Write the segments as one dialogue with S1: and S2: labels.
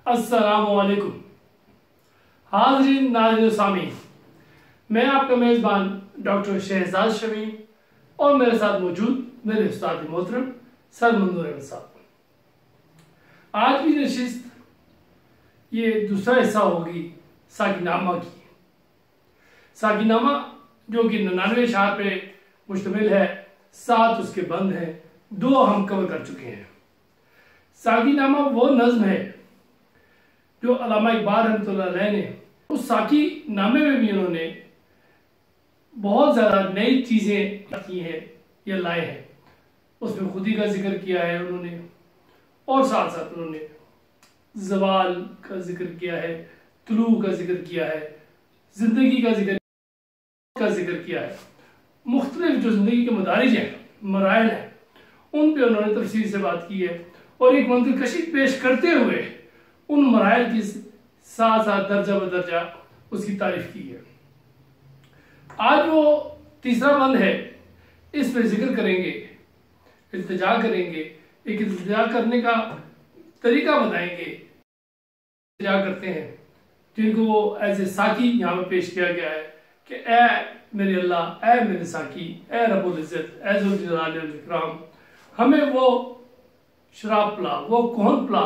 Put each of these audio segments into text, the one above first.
S1: अस्सलाम वालेकुम हाज़रीन नाज़रीन सामीन, मैं आपका मेज़बान डॉक्टर शहजाद शमीम और मेरे साथ मौजूद मेरे उस्ताद मोहतरम सर मंजूर साहब। आज की नशिस्त ये दूसरा हिस्सा होगी साकी नामा की। साकी नामा जो कि 99 अशार पे मुश्तमिल है, 7 उसके बंद हैं, 2 हम कवर कर चुके हैं। साकी नामा वो नज्म है जो अल्लामा इकबाल रहमतुल्लाह अलैह ने उस साकी नामे में भी उन्होंने बहुत ज़्यादा नई चीज़ें की हैं या लाए हैं। उसमें खुदी का जिक्र किया है उन्होंने, और साथ साथ उन्होंने ज़वाल का जिक्र किया है, तुलू का जिक्र किया है, ज़िंदगी का जिक्र किया है। मुख्तलिफ जो ज़िंदगी के मदारिज हैं, मराहल हैं, उन पे उन्होंने तफसील से बात की है और एक मंजर कशी पेश करते हुए उन मराहल की साथ साथ दर्जा बदर्जा उसकी तारीफ की है। आज वो तीसरा बंद है, इस पे जिक्र करेंगे, इल्तिजा करेंगे, एक इल्तिजा करने का तरीका बताएंगे। इल्तिजा करते हैं जिनको वो एज ए साकी यहाँ पे पेश किया गया है कि ए मेरे अल्लाह, ए मेरे साकी, ए रब्बुल इज़्ज़त, ए ज़ुल जलाल वल इकराम, हमें वो शराब पिला, वो कौन पिला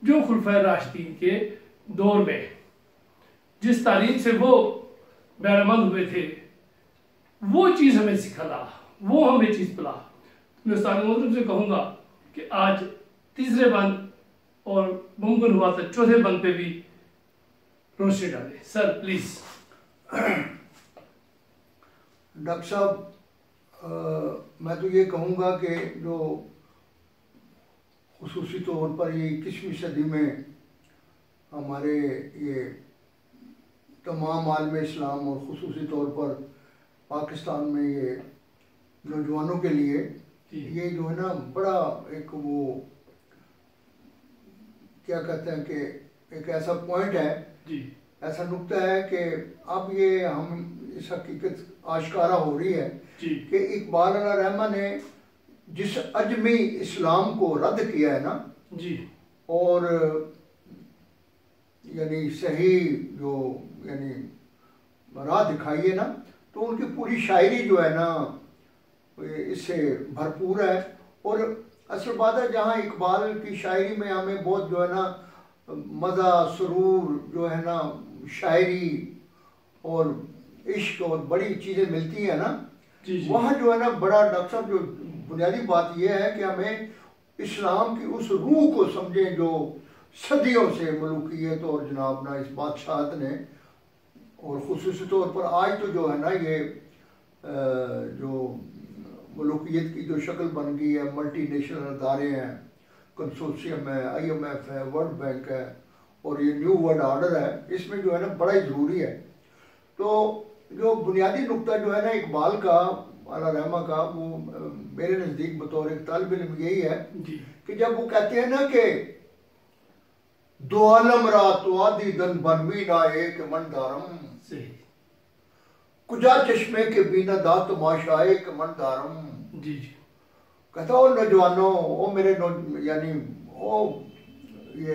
S1: जो खुलफाए राशिदीन के दौर में जिस तारीख से वो बैरमंद हुए थे, वो चीज़ हमें सिखला, वो हमें चीज़ पिला। मैं उस्ताद मोहतरम से कहूँगा कि आज तीसरे बंद और मुमकिन हुआ तो चौथे बंद पे भी रोशनी डालें। Sir please.
S2: डॉक्टर साहब, मैं तो ये कहूँगा कि जो खुसूसी तौर पर ये 21वीं सदी में हमारे ये तमाम आलम इस्लाम और खुसूसी तौर पर पाकिस्तान में ये नौजवानों के लिए ये जो है ना बड़ा एक वो क्या कहते हैं कि एक ऐसा पॉइंट है जी, ऐसा नुक्ता है कि अब ये हम इस हकीकत आश्कारा हो रही है कि इकबाल रहमान ने जिस अजमी इस्लाम को रद्द किया है ना जी, और यानी सही जो यानी राह दिखाई है ना, तो उनकी पूरी शायरी जो है ना इससे भरपूर है। और असल बात है, जहाँ इकबाल की शायरी में हमें बहुत जो है ना मज़ा, सुरूर जो है ना, शायरी और इश्क और बड़ी चीज़ें मिलती हैं ना, वहाँ जो है ना बड़ा डॉक्टर साहब जो बुनियादी बात यह है कि हमें इस्लाम की उस रूह को समझें जो सदियों से मलूकियत और जनाब ना इस बादशाहत ने, और ख़ुसूसी तौर पर आज तो जो है ना ये जो मलूकियत की जो शक्ल बन गई है, मल्टी नेशनल अदारे हैं, कंसोर्शियम है, IMF है, वर्ल्ड बैंक है और ये न्यू वर्ल्ड ऑर्डर है, इसमें जो है ना बड़ा ही ज़रूरी है। तो जो बुनियादी नुक्ता जो है ना इकबाल का, अल्लाह रहमा का, वो मेरे नज़दीक बतौर एक तालिब इल्म यही है कि जब वो कहते हैं ना कि दो आलम रात आदि दन बनवी ना एक मंदारम कुजा चश्मे के बिना दा तमाशा एक मंदारम जी, कहता ओ नौजवानों, ओ मेरे यानी ओ ये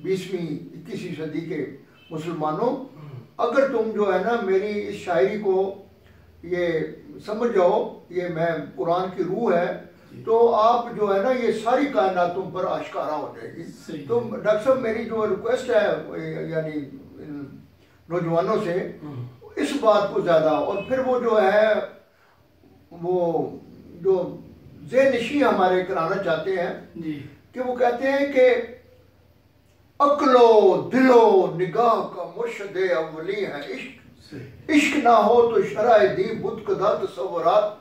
S2: 20वीं 21वीं सदी के मुसलमानों, अगर तुम जो है ना मेरी इस शायरी को ये समझ जाओ, ये मैं कुरान की रूह है, तो आप जो है ना ये सारी कायनात तुम पर आश्कारा हो जाएगी। तो डॉक्टर साहब मेरी जो रिक्वेस्ट है यानी नौजवानों से इस बात को ज़्यादा, और फिर वो जो है वो जो ज़ेहनशी हमारे कराना चाहते हैं जी, कि वो कहते हैं कि अक्लो दिलो निगाह का मुर्शदे अव्वली है इश्क, इश्क ना हो तो शराय दी बुत कदा तसव्वुरात,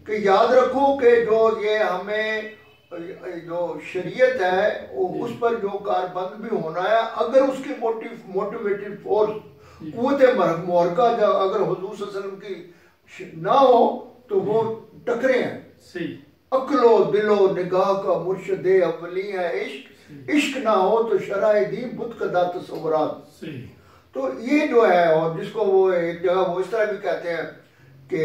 S2: कि याद रखो कि जो ये हमें जो शरीयत है वो उस पर जो कारबंद भी होना है, अगर उसकी मोटिवेटिव फोर्स कुव्वत मुहर्रका अगर हुजूर सल्लल्लाहु अलैहि वसल्लम की ना हो तो वो टकरे हैं। सही, अक्लो दिलो निगाह का मुर्शदे अव्वली है इश्क, इश्क ना हो तो शराय दी बुत कदा तसव्वुरात। तो ये जो है, और जिसको वो एक जगह वो इस तरह भी कहते हैं कि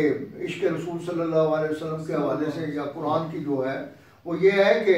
S2: इश्क रसूल सल्लल्लाहु अलैहि वसल्लम के हवाले से या कुरान की जो है वो ये है कि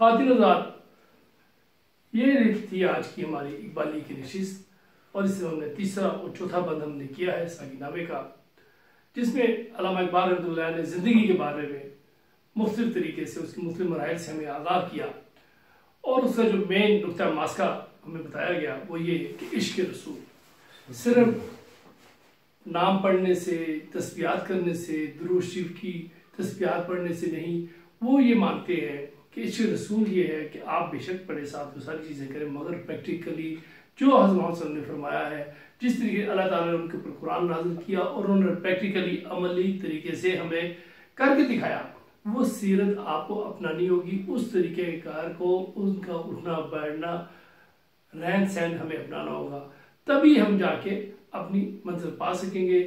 S1: खातिन हज़रात, ये थी आज की हमारी इकबाली की नशिस्त, और इसमें हमने तीसरा और चौथा बंद हमने किया है साकी नामे का, जिसमें अल्लामा इकबाल रहमतुल्लाह ने ज़िंदगी के बारे में मुख्तलिफ तरीके से उसकी मुख्तलिफ मराहिल से हमें आगाह किया, और उसका जो मेन नुक्ता मास्का हमें बताया गया वो ये कि इश्क रसूल सिर्फ नाम पढ़ने से, तस्बीहात करने से, दुरूद शरीफ की तस्बीहात पढ़ने से नहीं, वो ये मानते हैं कि इश्क रसूल ये है कि आप बेशक पढ़े साथ वो सारी चीज़ें करें, मगर प्रैक्टिकली जो हज़रत मोहम्मद सल्लल्लाहु अलैहि वसल्लम ने फरमाया है, जिस तरीके अल्लाह ताला ने उनके ऊपर कुरान नाज़िल किया और उन्होंने प्रैक्टिकली अमली तरीके से हमें करके दिखाया, वो सीरत आपको अपनानी होगी। उस तरीके कार को, उनका उठना बैठना, रहन सहन हमें अपनाना होगा, तभी हम जाके अपनी मंजिल पा सकेंगे।